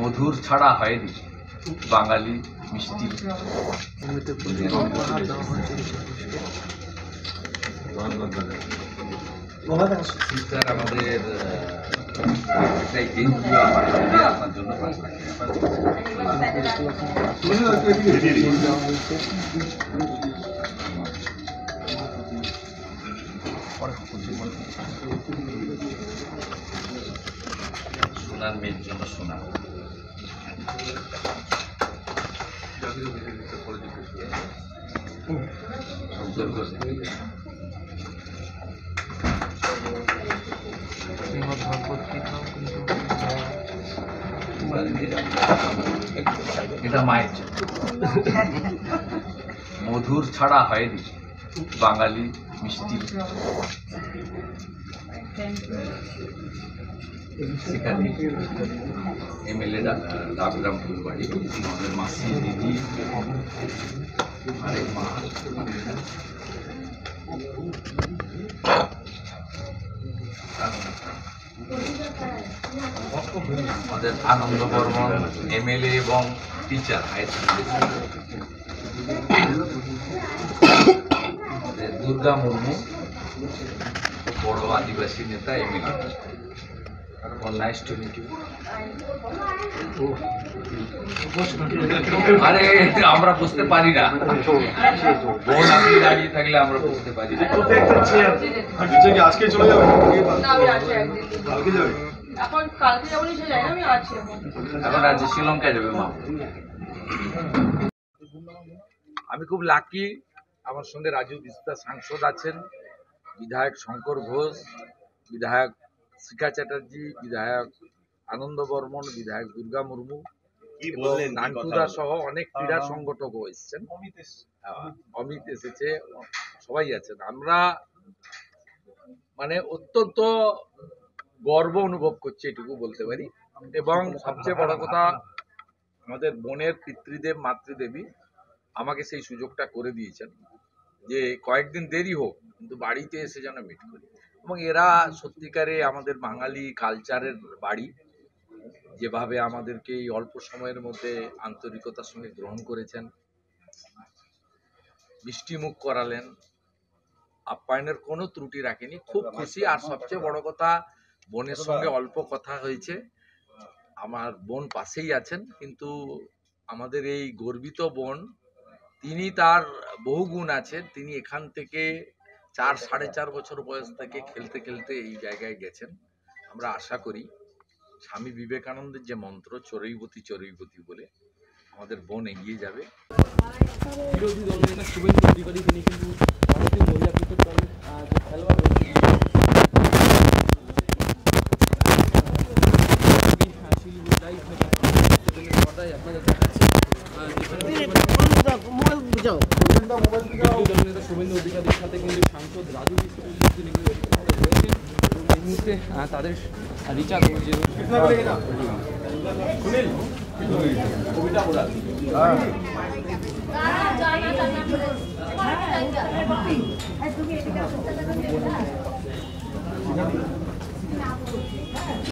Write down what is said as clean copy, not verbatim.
মধুর ছাড়া হয়নি বাঙালি মিষ্টি। স্যার আমাদের এই দিনগুলো আপনার জন্য সোনার মেয়ের জন্য সোনা এটা মায়ের জন্য মধুর ছাড়া হয়নি বাঙালি মিষ্টি। সেখানে এমএলএ রাবগ্রাম ফুলবাড়ি আমাদের মাসি দিদি আরেক মা আমাদের আনন্দ বর্মন এমএলএ এবং teacher higher secondary. Durga Murmu বড় আদিবাসী নেতা MLA. Nice to meet you. আরে আমরা বুঝতে পারি না, বোন আপনি দাঁড়িয়ে থাকলে আমরা বুঝতে পারি না। আজকে চলে যাবে এখন আজ শ্রীলঙ্কায় যাবে মা। আমি খুব লাকি, আমার সঙ্গে রাজু বিস্তার সাংসদ আছেন, বিধায়ক শঙ্কর ঘোষ, বিধায়ক শিখা চ্যাটার্জি, বিধায়ক আনন্দ বর্মন, বিধায়ক দুর্গা মুর্মু এবং নানকুদা সহ অনেক ক্রীড়া সংগঠকও এসেছেন, অমিত এসেছে, সবাই আছেন। আমরা মানে অত্যন্ত গর্ব অনুভব করছি, এটুকু বলতে পারি। এবং সবচেয়ে বড় কথা, আমাদের বোনের পিতৃদেব মাতৃদেবী আমাকে সেই সুযোগটা করে দিয়েছেন যে কয়েকদিন দেরি হোক কিন্তু বাড়িতে এসে যেন মিট করি। এবং এরা সত্যিকারে আমাদের বাঙালি কালচারের বাড়ি, যেভাবে আমাদেরকে এই অল্প সময়ের মধ্যে আন্তরিকতার সঙ্গে গ্রহণ করেছেন, মিষ্টি মুখ করালেন, আপ্যায়নের কোনো ত্রুটি রাখেনি, খুব খুশি। আর সবচেয়ে বড় কথা, বোনের সঙ্গে অল্প কথা হয়েছে, আমার বোন পাশেই আছেন, কিন্তু আমাদের এই গর্বিত বোন, তিনি তার বহু গুণ আছেন। তিনি এখান থেকে 4-4.5 বছর বয়স থেকে খেলতে খেলতে এই জায়গায় গেছেন। আমরা আশা করি স্বামী বিবেকানন্দের যে মন্ত্র চরৈবতী চরৈবতী বলে আমাদের বোন এগিয়ে যাবে। বিরোধী দলনেতা শুভেন্দু অধিকারী তিনি কিন্তু ভারতীয় মহিলা ক্রিকেট দলের যে খেলোয়াড় আপনাদের দেখাচ্ছে দলনেতা শুভেন্দু অধিকারীর সাথে কিন্তু সাংসদ রাজু বিস্তার তিনি রয়েছেন এবং এই মুহূর্তে তাদের রিচার্জ কবিতা